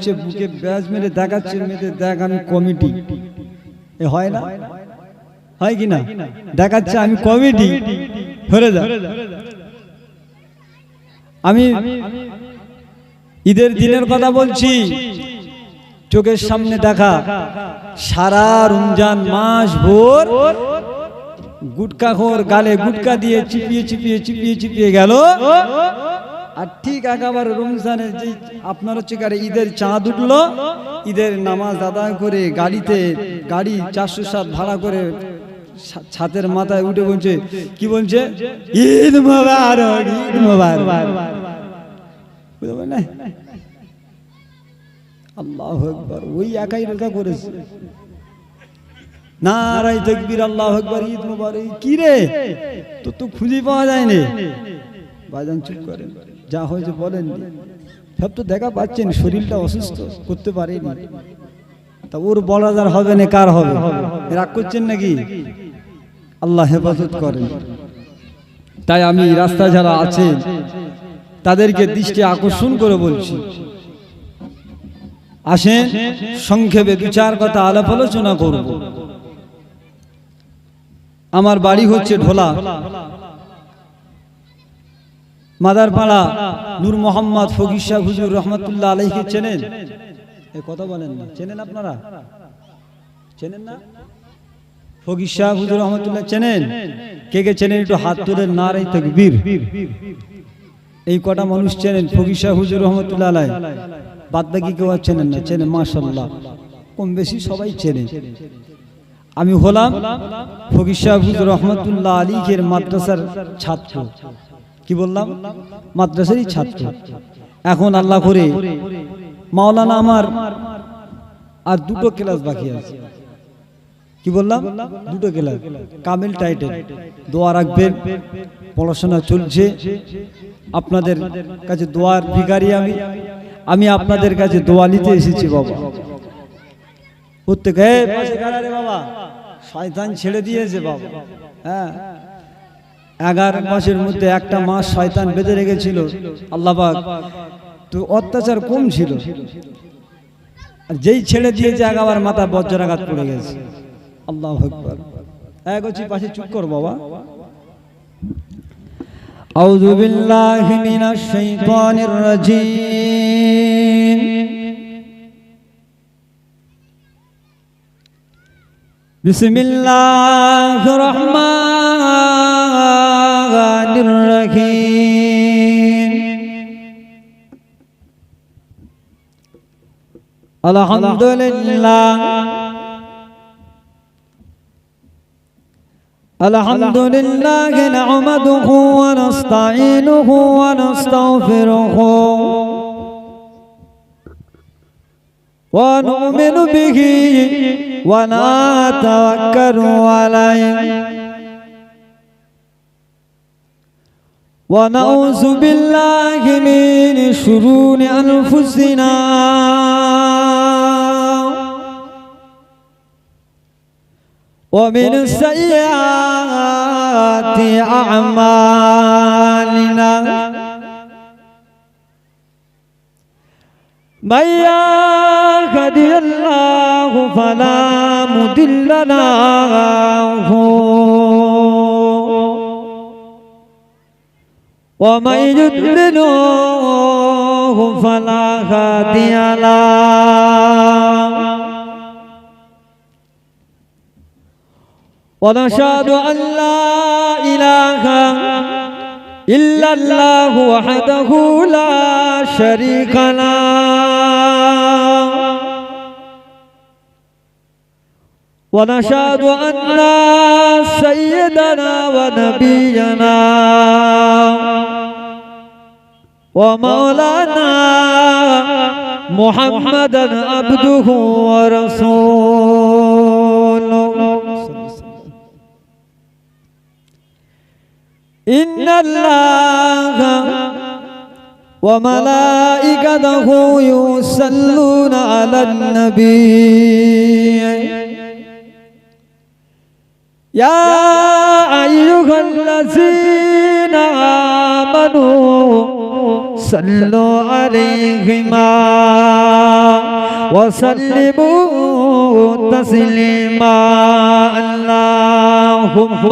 হচ্ছে বুকে ব্যাজ মেরে দেখাচ্ছে মেয়েদের, দেখ আমি কমিটি, এ হয় না, হয় কি না, দেখাচ্ছে আমি কমিটি, ধরে যা। আমি ঈদের দিনের কথা বলছি, চোখের সামনে দেখা, সারা রমজান মাস ভোর গুটকাখোর গালে গুটকা দিয়ে চিপিয়ে চিপিয়ে চিপিয়ে চিপিয়ে গেল, আর ঠিক একেবারে রমজানের যে আপনার হচ্ছে ঈদের চাঁদ উঠলো, ঈদের নামাজ আদায় করে গাড়িতে, গাড়ি 407 ভাড়া করে ছাদের মাথায় উঠে বলছে, কি বলছে, ঈদ মোবারক, ঈদ মোবারক। আল্লাহু আকবার, ওই একাই রোজা করেছে, নারায়ে তাকবীর, আল্লাহু আকবার, ঈদ মোবারক। কি রে, তো তো খুঁজে পাওয়া যায়নি। ভাইজান চুপ করেন, যা হয়েছে বলেন, সব তো দেখা পাচ্ছেন, শরীরটা অসুস্থ, করতে পারেনি, তা ওর বলাদার হবে না, কার হবে? রাগ করছেন নাকি? আল্লাহ হেফাজত করেন। তাই আমি রাস্তা যারা আছে তাদেরকে দৃষ্টি আকর্ষণ করে বলছি, আসেন সংক্ষেপে দু চার কথা আলাপ আলোচনা করব। আমার বাড়ি হচ্ছে ঢোলা, মাদারপাড়া। নূর মোহাম্মদ ফকির শাহ হুজুর রহমতুল্লাহ আলাইহি চেনেন? এই কথা বলেন না, চেনেন আপনারা? চেনেন না? ফকির শাহ হুজুর রহমতুল্লাহ চেনেন? কে কে চেনেন একটু হাত তুলে নারায়ে তাকবীর। এই কটা মানুষ চেনেন ফকির শাহ হুজুর রহমতুল্লাহ আলাইহি, বাদ বাকি কেউ চেনেন না? চেনেন, মাশাআল্লাহ, কম বেশি সবাই চেনেন। আমি হলাম ফকির শাহ হুজুর রহমতুল্লাহ আলাইহির মাদ্রাসার ছাত্র। কি বললাম? মাদ্রাসারই ছাত্র। এখন আল্লাহ করে মাওলানা আমার আর দুটো ক্লাস বাকি আছে। কি বললাম? দুটো ক্লাস, কামিল টাইটেল। দোয়া রাখবেন, পড়াশোনা চলছে, আপনাদের কাছে দোয়ার ভিখারি আমি আপনাদের কাছে দোয়া নিতে এসেছি বাবা। প্রত্যেকে বাবা শয়তান ছেড়ে দিয়েছে বাবা। হ্যাঁ, 11 মাসের মধ্যে একটা মাস শয়তান বেঁধে রেখেছিল আল্লাহ পাক, তো অত্যাচার কম ছিল, আর যেই ছেড়ে দিয়েছে একেবারে মাথা বজ্রাঘাত পড়ে গেছে। আল্লাহু আকবার। এগোচ্ছি, পাশে চুপ কর বাবা। আউযু বিল্লাহি মিনাশ শাইতানির রাজীম। বিসমিল্লাহির রহমানির রহিম। আলহামদুলিল্লাহ আলহামদুলিল্লাহ নাহমাদুহু ওয়া নাস্তাঈনুহু ওয়া নাস্তাগফিরুহু ওয়া নু'মিনু বিহি ওয়া নাতাওয়াক্কালু আলাইহি ওয়া নাউযু বিল্লাহি মিন শুরুরি আনফুসিনা ومن سيئات أعمالنا من يهده الله فلا مضل له ومن يضلل فلا هادي له ونشهد أن لا إله إلا الله وحده لا شريك له ونشهد أن سيدنا ونبينا ومولانا محمدا عبده ورسوله إن الله وملائكته يصلون على النبي يا أيها الذين آمنوا صلوا عليهما وسلموا تسليما اللهم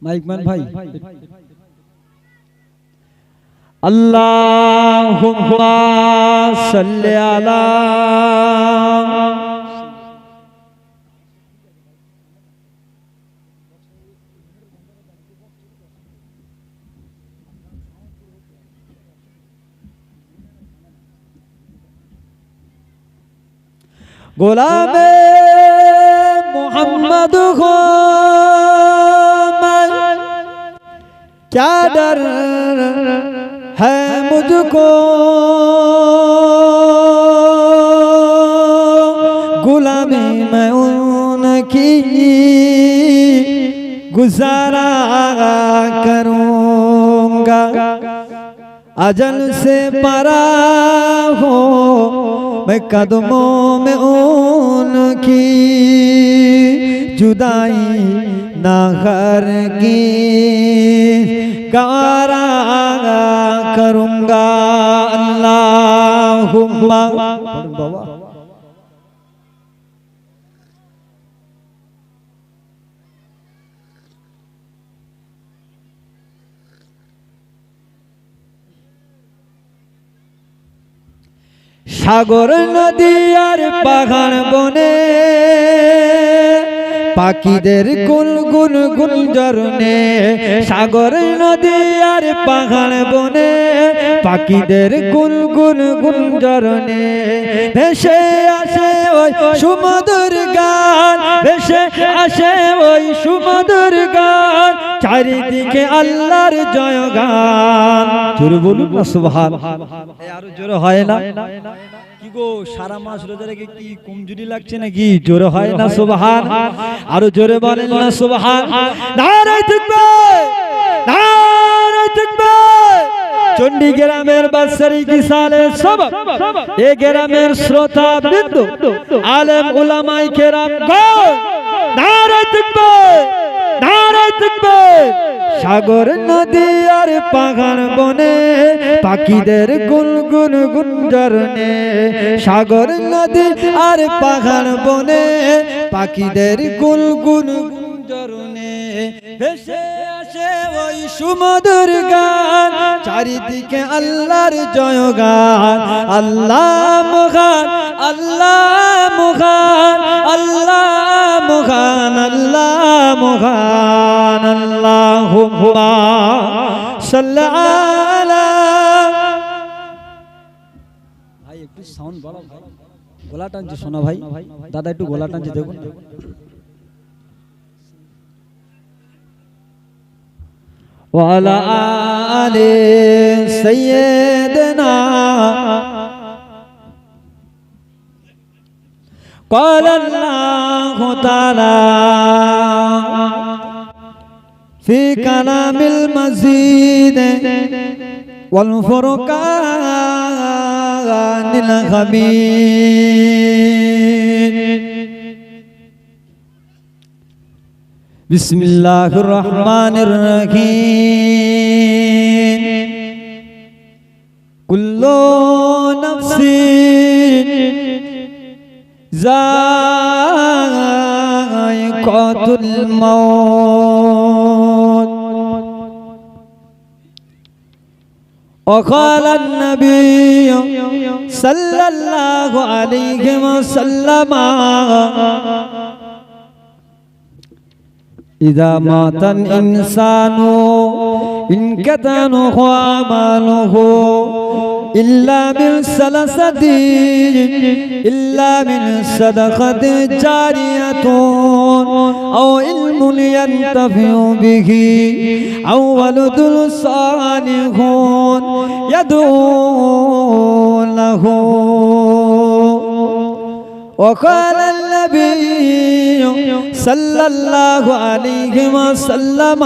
माइक मैन भाई अल्लाहुम्मा सल्ली अला गुलामे मोहम्मद हो क्या डर है मुझको गुलामी मैं उनकी गुजारा करूंगा अजल से परा हो मैं कदमों में उनकी जुदाई ना करगी गारा करूंगा अल्लाहुम्मा बाबा সাগর নদী আর পাহাড় বনে পাখিদের গুল গুল গুল ঝরনে সাগর নদী আর পাহাড় বনে পাখিদের গুল গুল গুল ঝরনে ভেসে আসে ওই সুমধুর গান ভেসে আসে ওই সুমধুর গান চারিদিকে আল্লাহর জয়গান জোরে বলুন না সুবহান আরো জোরে হয় না কি গো সারা মাস রোজা রেখে কি কমজোরি লাগছে নাকি জোরে হয় না সুবহান আরো জোরে বলেন না সুবহান নারে তাকবীর নারে তাকবীর চন্ডী গ্রামের বাদশাহী কি সালে সব এই গ্রামের শ্রোতা বৃন্দ আলেম উলামায়ে কেরাম গণ নারে তাকবীর নারে তাকবীর সাগর নদী আর পাহাড় বনে পাখিদের গুন গুন গুন ঝরনে সাগর নদী আর পাহাড় বনে পাখিদের গুন গুন গুন ঝরনে ভেসে আসে ওই সুমধুর গান চারিদিকে আল্লাহর জয়গান আল্লাহ মহান আল্লাহ মহান আল্লাহ মহান আল্লাহ মহান আল্লাহুম্মা সাল্লি আলা ভাই একটু সাউন্ড বাড়াও ভাই গলা টানছে শোনা ভাই দাদা একটু গলা টানছে দেখুন ওয়ালা আলে সাইয়্যিদিনা قال الله تعالى في كلام المزيد والفرقان الحميد بسم الله الرحمن الرحيم كل نفس ذائقة الموت وقال النبي صلى الله عليه وسلم إذا مات الإنسان انقطع عمله إلا من ثلاثة إلا من صدقة جارية أو علم ينتفع به أو ولد صالح يدعو له وقال النبي صلى الله عليه وسلم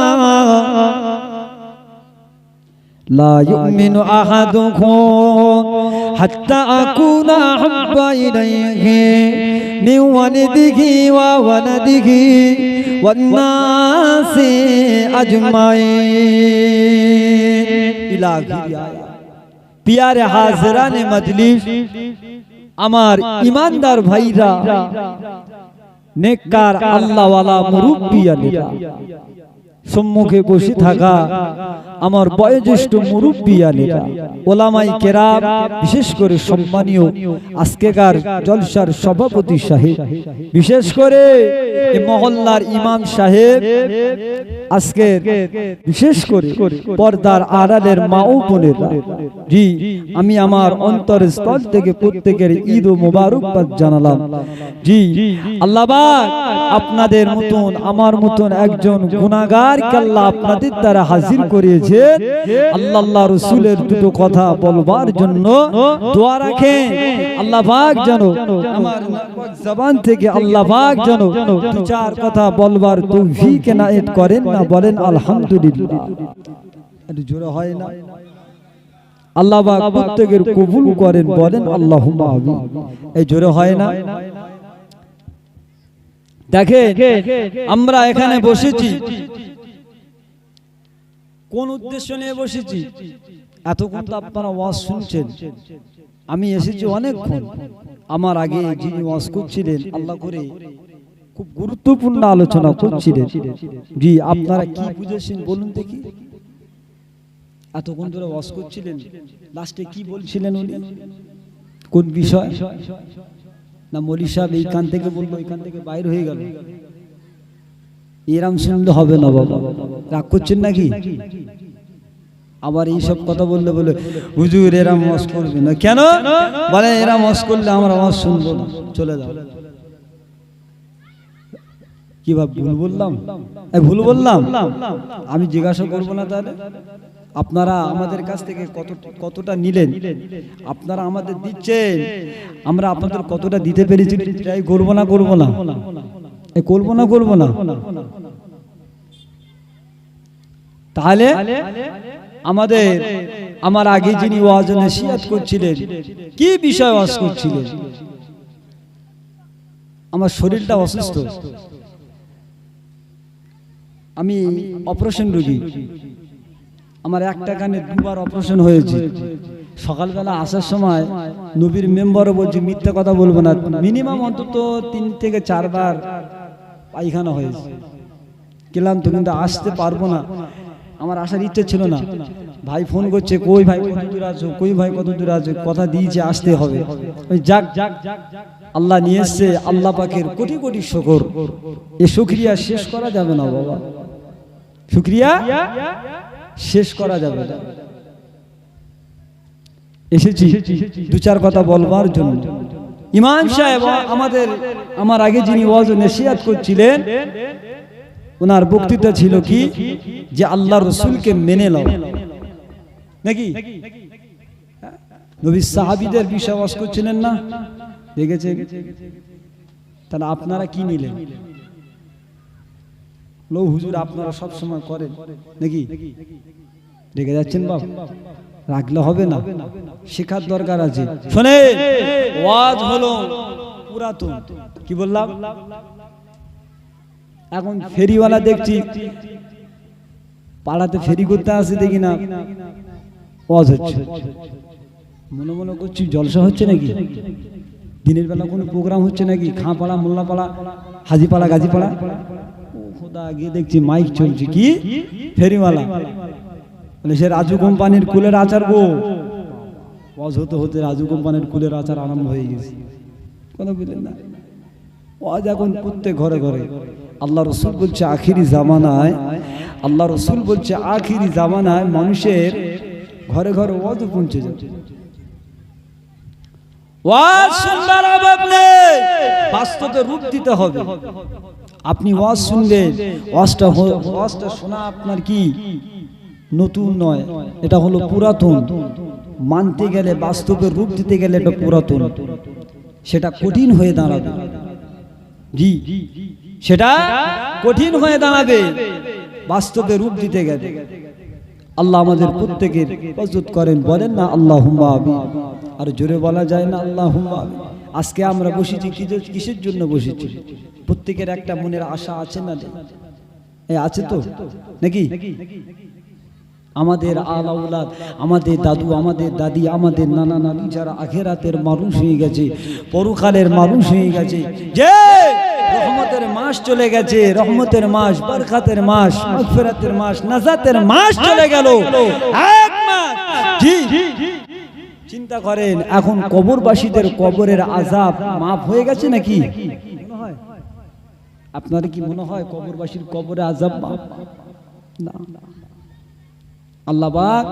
লা ইউমিনু আহাদুকুম হাত্তা আকুনা আহাব্বা ইলাইহি মিন ওয়ালিদিহি ওয়া ওয়ালাদিহি ওয়ান নাসি আজমাইন ইলা আখিরি আয়াত। প্যারে হাজরানে মজলিস, আমার ঈমানদার ভাইরা, নেককার আল্লাহওয়ালা মুরব্বিয়ানেরা, সম্মুখে বসে থাকা আমার বয়োজ্যেষ্ঠ মুরব্বিয়ানেরা, ওলামাই কেরাম, বিশেষ করে সম্মানীয় আজকেকার জলসার সভাপতি সাহেব, বিশেষ করে এই মহল্লার ইমাম সাহেব, আজকে বিশেষ করে পর্দার আড়ালের মা ও বোনেরা, জি আমি আমার অন্তরের স্থল থেকে প্রত্যেকের ঈদ ও মোবারকবাদ জানালাম। জি আল্লাহ পাক আপনাদের মতন আমার মতন একজন গুনাহগারকে আল্লাহ আপনাদের দ্বারা হাজির করিয়েছেন। আল্লাহ রাসূলের দুটো কথা বলবার জন্য দোয়া রাখেন, আল্লাহ পাক যেন আমার জবান থেকে আল্লাহ পাক যেন দু চার কথা বলবার তৌফিক এনায়েত করেন না। বলেন আলহামদুলিল্লাহ। একটু জোরে হয় না? আল্লাহ পাক প্রত্যেকের কবুল করেন। বলেন আল্লাহুম্মা আমিন। এই জোরে হয় না? দেখেন আমরা এখানে বসেছি, কোন উদ্দেশ্য নিয়ে বসেছি? এতক্ষণ তো আপনারা ওয়াজ শুনছেন, আমি এসেছি অনেকক্ষণ। আমার আগে যিনি ওয়াজ করছিলেন আল্লাহ করে খুব গুরুত্বপূর্ণ আলোচনা করছিলেন। জি আপনারা কি বুঝেছেন বলুন দেখি? এতক্ষণ ধরে ওয়াজ করছিলেন, লাস্টে কি বলছিলেন উনি? কোন বিষয়? না মৌলী সাহেব এইখান থেকে বলবো, এইখান থেকে বাইর হয়ে গেল, এরাম শুনলে হবে না বাবা। রাগ করছেন নাকি? আবার এইসব কথা বললে বলে হুজুর এরাম ওয়াজ করবে না কেন? বলে এরাম ওয়াজ করলে আমরা ওয়াজ শুনবো না, চলে যাও। কি ভাব ভুল বললাম? ভুল বললাম? আমি জিজ্ঞাসা করবো না তাহলে? আপনারা আমাদের কাছ থেকে কতটা নিলেন? আপনারা আমাদের দিচ্ছেন, আমরা আপনাদের কতটা দিতে পেরেছি? ট্রাই করবো না করবো না? করবো না করবো না? তাহলে আমার আগে যিনি ওয়াজ নসিহত করছিলেন, কি বিষয় ওয়াজ করছিলেন? আমার শরীরটা অসুস্থ, আমি অপারেশন রোগী, আমার একটা কানে দুবার অপারেশন হয়েছে। সকালবেলা আসার সময় নবীর মেম্বারও বলছে মিথ্যা কথা বলবো না, মিনিমাম অন্তত 3 থেকে 4 বার পায়খানা হয়েছে। ক্লান্ত, কিন্তু আসতে পারবো না, আমার আসার ইচ্ছে ছিল না। ভাই ফোন করছে, কই ভাই কত দূর আছো, কই ভাই কত দূর আছো, কথা দিয়েছে আসতে হবে। ওই যাক আল্লাহ নিয়ে এসছে, আল্লাহ পাকের কোটি কোটি শুকর। এই শুকরিয়া শেষ করা যাবে না বাবা, শুকরিয়া শেষ করা যাবে না। এসেছি দু চার কথা বলবার জন্য। ইমাম সাহেব আমার আগে যিনি ওয়াজ নসিহত করছিলেন, ওনার বক্তৃতা ছিল কি যে আল্লাহর রাসূলকে মেনে নাও, নাকি নবী সাহাবীদের বিষয় ওয়াজ করছিলেন না? দেখেছেন? তাহলে আপনারা কি নিলেন? লো হুজুর আপনারা সব সময় করেন নাকি? রেগে যাচ্ছেন বাপ? রাখলে হবে না, শেখার দরকার আছে। শুনে ওয়াজ হলো পুরাতন, কি বললাম? এখন ফেরিওয়ালা দেখছি পাড়াতে ফেরি করতে আসে, দেখি না ওয়াজ হচ্ছে। মনে মনে করছি জলসা হচ্ছে নাকি? দিনের বেলা কোনো প্রোগ্রাম হচ্ছে নাকি? খাঁপাড়া, মোল্লাপাড়া, হাজিপাড়া, গাজীপাড়া, খোদা গিয়ে দেখছি মাইক চলছে। কি ফেরিওয়ালা বলে সে রাজু কোম্পানির কুলের আচার গো। ওয়াজ হতে হতে রাজু কোম্পানির কুলের আচার আরম্ভ হয়ে গেছে। কথা বুঝলেন না? ওয়াজ এখন প্রত্যেক ঘরে ঘরে। আল্লাহ রসুল বলছে আখিরি জামানায়, আল্লাহ রসুল বলছে আখিরি জামানায় মানুষের ঘরে ঘরে ওয়াজ পৌঁছে যাচ্ছে। ওয়াজ শুনবার অভাব নেই, বাস্তবে রূপ দিতে হবে। আপনি ওয়াজ শুনবেন, ওয়াজটা শোনা আপনার কি নতুন নয়, এটা হলো পুরাতন। মানতে গেলে, বাস্তবে রূপ দিতে গেলে এটা পুরাতন, সেটা কঠিন হয়ে দাঁড়াবে। জি সেটা কঠিন হয়ে দাঁড়াবে বাস্তবে রূপ দিতে গেলে। আল্লাহ আমাদের প্রত্যেকের হেফাজত করেন, বলেন না আল্লাহুম্মা আমিন। আর জোরে বলা যায় না আল্লাহুম্মা আমিন? আজকে আমরা বসেছি কিসের জন্য বসেছি? প্রত্যেকের একটা মনের আশা আছে না? আছে তো নাকি? আমাদের আলাউলাদ, আমাদের দাদু, আমাদের দাদি, আমাদের নানা নানি যারা আখিরাতের মানুষ হয়ে গেছে, পরকালের মানুষ হয়ে গেছে, যে রহমতের মাস চলে গেছে, রহমতের মাস, বরকতের মাস, মাগফিরাতের মাস, নাজাতের মাস চলে গেল এক মাস। জি, চিন্তা করেন এখন কবরবাসীদের কবরের আযাব মাফ হয়ে গেছে নাকি? আপনার কি মনে হয় কবরবাসীর কবরে আযাব মাফ? না। আল্লাহ পাক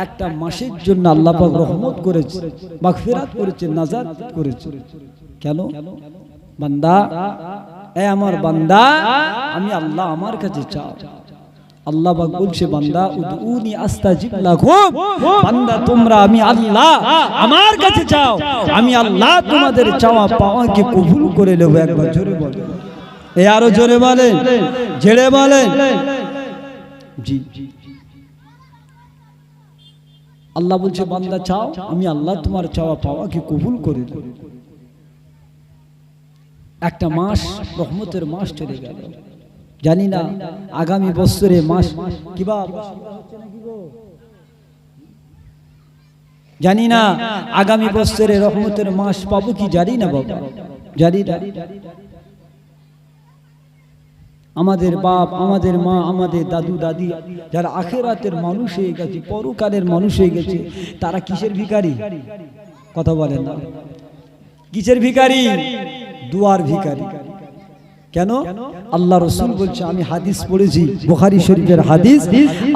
একটা মাসের জন্য আল্লাহ পাক রহমত করেছে, মাগফিরাত করেছে, নাজাত করেছে। কেন? বান্দা, এ আমার বান্দা, আমি আল্লাহ আমার কাছে চাও। আল্লাহ পাক বলছে, বান্দা উদউনি আস্তাজিব লাকুম, বান্দা তোমরা আমি আল্লাহ আমার কাছে চাও, আমি আল্লাহ তোমাদের চাওয়া পাওয়াকে কবুল করে নেব। একবার জোরে বলেন, এ আরো জোরে বলেন, জেড়ে বলেন। জি, আল্লাহ বলছে, বান্দা চাও, আমি আল্লাহ তোমার চাওয়া পাওয়াকে কবুল করে দেব। একটা মাস, রহমতের মাস চলে গেল। জানি না আগামী বছরে মাস কিবা, জানি না আগামী বছরে রহমতের মাস পাবো কি জানি না বাবা, জানি না। আমাদের বাপ, আমাদের মা, আমাদের দাদু দাদি যারা আখিরাতের মানুষ হয়ে গেছে, পরকালের মানুষ হয়ে গেছে, তারা কিসের ভিখারি? কথা বলেন না, কিসের ভিখারি? দুয়ার ভিখারি। কেন? আল্লাহ রাসূল বলছে, আমি হাদিস পড়েছি, বুখারী শরীফের হাদিস,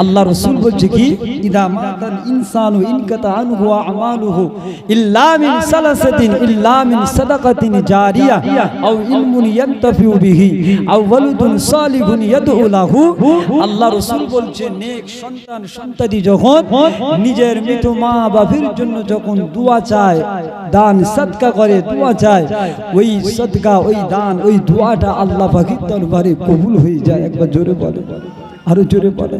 আল্লাহ রাসূল বলছে কি, ইদা মাতাল ইনসানু ইনকাতা আনহু আমালুহু ইল্লা মিন সালাসাতিন, ইল্লা মিন সাদাকাতিন জারিয়া আও ইলমুন ইয়ানতাফিউ বিহি আও ওয়ালাদুন সালিহুন ইয়াদউ লাহু। আল্লাহ রাসূল বলছে, নেক সন্তান সন্ততি যখন নিজের মৃত মা বাবার জন্য যখন দোয়া চায়, দান সদকা করে দোয়া চায়, ওই সদকা, ওই দান, ওই দোয়াটা আল্লাহ পাকের দরবারে কবুল হয়ে যায়। একবার জোরে বলে, আরো জোরে বলে।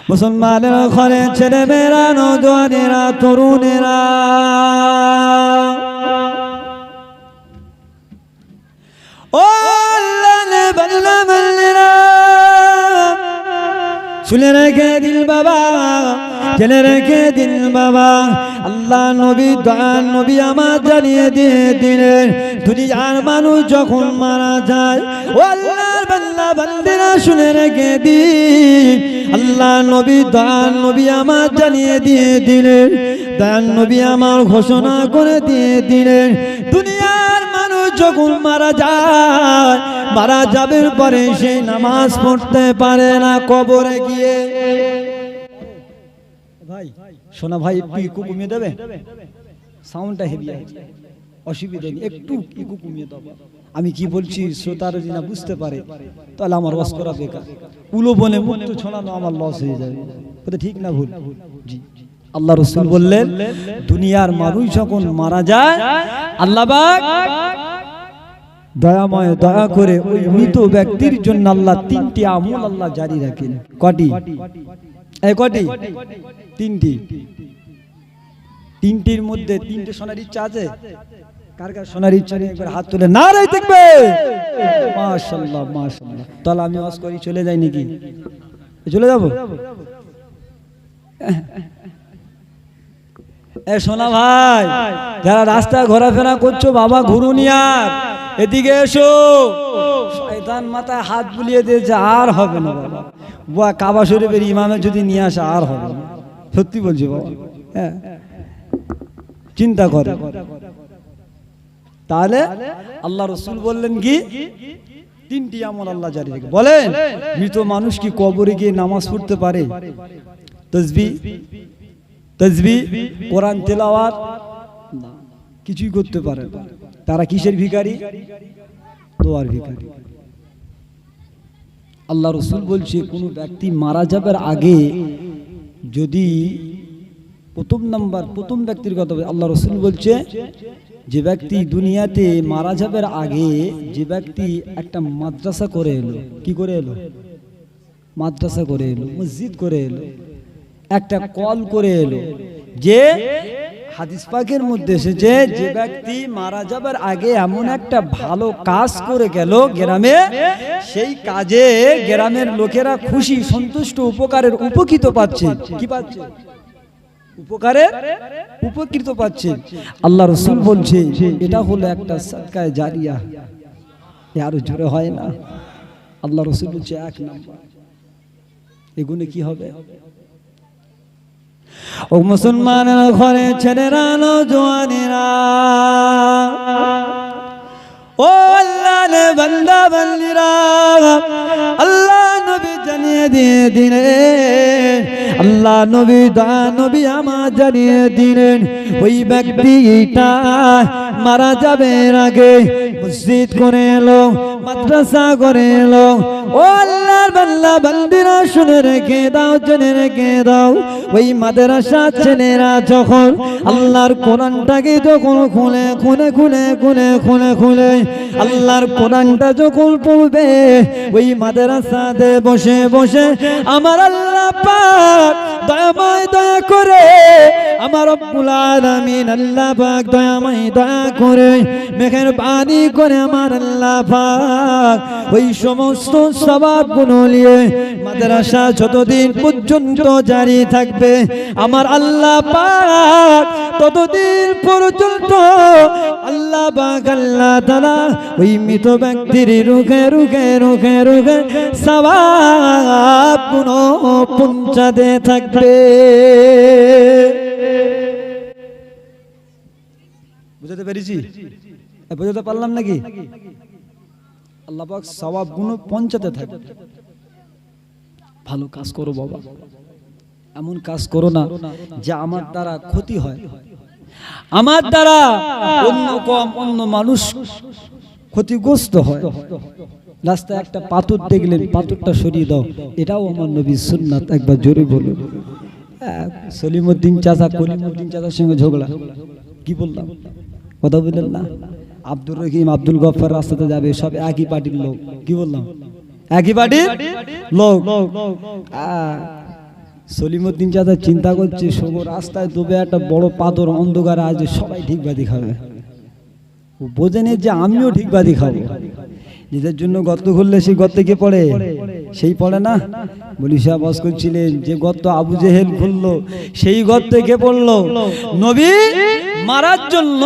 মুসলমানের ঘরে ছেলেমেয়েরা, নওজওয়ানেরা, তরুণেরা, ও আল্লাহর বান্দারা, শুনে রেখে দিল বাবা, জেনে রেখে দিল বাবা, আল্লাহ নবী, দয়ার নবী আমার জানিয়ে দিয়ে দিলেন, দুনিয়ার মানুষ যখন মারা যায়, ও আল্লাহর বান্দা বান্দিরা শুনে রেখে দিন, আল্লাহ নবী, দয়ার নবী আমার জানিয়ে দিয়ে দিলেন, দয়ার নবী আমার ঘোষণা করে দিয়ে দিলেন, দুনিয়ার মানুষ যখন মারা যায়, মারা যাবার পরে সেই নামাজ পড়তে পারে না কবরে গিয়ে। ভাই শোনা ভাই, একটু ইকো কমিয়ে দেবে, সাউন্ডটা হেভি আছে, অসুবিধা নেই, একটু ইকো কমিয়ে দেবো। আমি কি বলছি শ্রোতারা যদি না বুঝতে পারে তাহলে আমার ওয়াজ করা বেকার, উলো বনে মুক্ত ছড়ানো আমার লস হয়ে যাবে। কথা ঠিক না ভুল? জি, আল্লাহ রাসূল বললেন, দুনিয়ার মানুষ যখন মারা যায়, আল্লাহ পাক দয়াময় দয়া করে ওই মৃত ব্যক্তির জন্য আল্লাহ তিনটি আমল আল্লাহ জারি রাখেন। কটি? এই কটি? তিনটি। তিনটির মধ্যে তিনটে শোনার ইচ্ছা আছে? কার কার শোনার ইচ্ছা নেই? একবার হাত তুলে নারায়ে তাকবীর। মাশাআল্লাহ, মাশাআল্লাহ। তাহলে আমি ওয়াজ করি, চলে যাই নাকি? চলে যাব? এ শোনা ভাই, যারা রাস্তায় ঘোরাফেরা করছো, বাবা ঘুরুনি, আর এদিকে এসো। শয়তান মাথায় হাত বুলিয়ে দিয়েছে, আর হবে না বাবা। বুয়া কাবা শরীফের ইমামে যদি নিয়ে আসে আর হবে না, সত্যি বলছি বাবা। হ্যাঁ, চিন্তা করে। তাহলে আল্লাহ রাসূল বললেন কি, তিনটি আমল আল্লাহ জারি রেখে বলেন, মৃত মানুষ কি কবরে গিয়ে নামাজ পড়তে পারে? তাসবিহ, তাসবিহ, কোরআন তেলাওয়াত না, কিছুই করতে পারে না। তারা কিসের ভিখারি? দোয়ার ভিখারি। আল্লাহ রাসূল বলছে, কোন ব্যক্তি মারা যাবার আগে যদি প্রথম ব্যক্তির কথা আল্লাহ রাসূল বলছে, যে ব্যক্তি দুনিয়াতে মারা যাবার আগে যে ব্যক্তি একটা মাদ্রাসা করে এলো, কি করে এলো? মাদ্রাসা করে এলো, মসজিদ করে এলো, একটা কল করে এলো, যে হাদিস পাকের মধ্যে এসেছে যে ব্যক্তি মারা যাবার আগে এমন একটা ভালো কাজ করে গেল গ্রামে, সেই কাজে গ্রামের লোকেরা খুশি, সন্তুষ্ট, উপকারের উপকৃত পাচ্ছে। কি পাচ্ছে? উপকারের উপকৃত পাচ্ছে। আল্লাহ রাসূল বলছে এটা হলো একটা সাদকায়ে জারিয়া। আরো জোরে হয় না? আল্লাহ রাসূল বলছে এক নাম্বার। এগুলো কি হবে? ও মুসলমানের ঘরে ছেলেরা, নওজওয়ানেরা, ও আল্লাহর বান্দা বান্দীরা, আল্লাহ নবী জানিয়ে দিয়ে দিলেন, আল্লাহ নবী নবী আমার জানিয়ে দিলেন, ওই ব্যক্তিটা মারা যাবে আগে মসজিদ করে এলো, মাদ্রাসা করে এলো। ও আল্লাহর বান্দা বান্দীরা, শুনে রেখে দাও, জেনে রেখে দাও, ওই মাদ্রাসা ছেলেরা যখন আল্লাহর কোরআনটাকে যখন খুলে খুলে খুলে খুলে খুলে খুলে আল্লাহর কোরআনটা যখন পড়বে, ওই মাদ্রাসাতে বসে বসে আমার আল্লাহ পাক দয়াময় দয়া করে, আমার রব্বুল আলামিন আল্লাহ পাক দয়াময় দয়া করে, মেহেরবানি করে আমার আল্লাহ পাক ওই সমস্ত সওয়াবগুলো নিয়ে মাদ্রাসা যতদিন পর্যন্ত জারি থাকবে, আমার আল্লাহ পাক ততদিন পর্যন্ত আল্লাহ পাক আল্লাহ তাআলা ওই মৃত ব্যক্তির রুখে রুখে রুখে রুখে সওয়াবগুলো পৌঁছাতে থাকবে। বুঝতে পেরেছি? বুঝতে পারলাম নাকি? আল্লাহ পাক সওয়াবগুলো পৌঁছাতে থাকবে। ভালো কাজ করো বাবা, এমন কাজ করো না যে আমার দ্বারা ক্ষতি হয়, আমার দ্বারা অন্য মানুষ ক্ষতিগ্রস্ত হয়। রাস্তায় একটা পাথর দেখলেন, পাথরটা সরিয়ে দাও, এটাও আমার নবীর সুন্নাত। একবার জোরে বলুন। সলিমউদ্দিন চাচা কলিমউদ্দিন চাচার সঙ্গে ঝগড়া, কি বললাম? কথা বললেন না? আব্দুর রহিম, আব্দুল গফফার রাস্তাতে যাবে, সব একই পার্টির লোক। কি বললাম? একই পার্টির লোক। সলিমউদ্দিন চাচা চিন্তা করছে, সব রাস্তায় ডুবে একটা বড় পাথর অন্ধকার আছে, সবাই ঠিক বাদি খাবে। ও বোঝেনি যে আমিও ঠিক বাদি খাবো। নিজের জন্য গর্ত খুললে সেই গর্তে কে পড়ে? সেই পড়ে না? বলি সাহেব বাস করছিলেন যে গর্ত আবু জেহেল খুললো, সেই গর্তে কে পড়লো? নবী মারার জন্য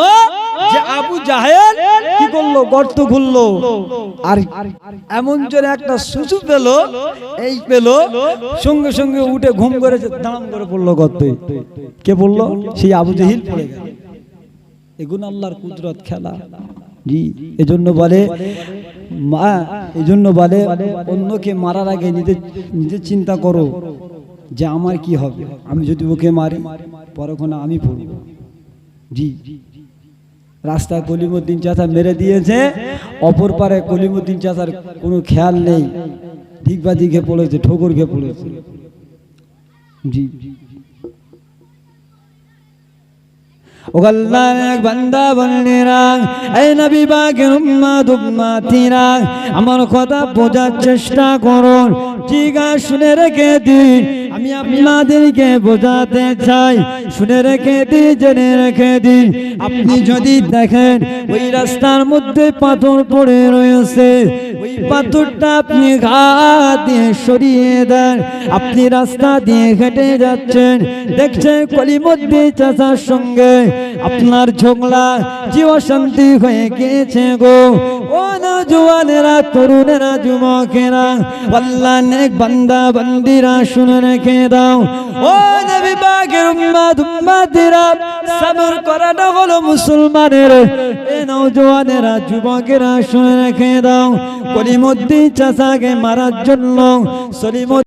যে আবু জাহেল কি করলো? গর্ত খুললো। আর এমন জোরে একটা সুসু পেল, এই পেল, সঙ্গে সঙ্গে উঠে ঘুম করে দাঁড়াম করে পড়লো গর্তে। কে পড়লো? সেই আবু জেহেল পড়ে গেল। এগুলো আল্লাহর কুদরত খেলা। জি, এজন্য বলে অন্যকে মারার আগে নিজে চিন্তা করো যে আমার কি হবে। আমি যদি ওকে মারি, পরক্ষণে আমি পড়ব। জি, রাস্তায় কলিমউদ্দিন চাচা মেরে দিয়েছে, অপর পারে কলিমউদ্দিন চাচার কোনো খেয়াল নেই, ঠিক বাজি খেয়ে পড়েছে, ঠোকর খেয়ে পড়েছে। জি, ও আল্লাহর বান্দা বান্দিরা, এই নবী পাকের উম্মত উম্মতিরা, আমার কথা বোঝার চেষ্টা করুন। জিগা শুনে রেখে দিন, আমি আপনাদেরকে বোঝাতে চাই। শুনে রেখে দিন, জেনে রেখে দিন। আপনি যদি দেখেন ওই রাস্তার মধ্যে পাথর পড়ে রয়েছে, ওই পাথরটা আপনি ঘাট দিয়ে সরিয়ে দেন। আপনি রাস্তা দিয়ে হেঁটে যাচ্ছেন, দেখছেন কলিমউদ্দিন চাচার সঙ্গে আপনার ঝগড়া, জীব শান্তি হয়ে গিয়েছে গো। ও নওজওয়ানেরা, তরুণেরা, যুবকেরা, আল্লাহর নেক বান্দা বান্দিরা, শুনে রেখে দাও। ও নবী পাকের উম্মত উম্মতিরা, সবর করাটা হলো মুসলমানের। এ নওজওয়ানেরা, যুবকেরা, শুনে রেখে দাও। কলিমউদ্দিন চাচাকে মারার জন্য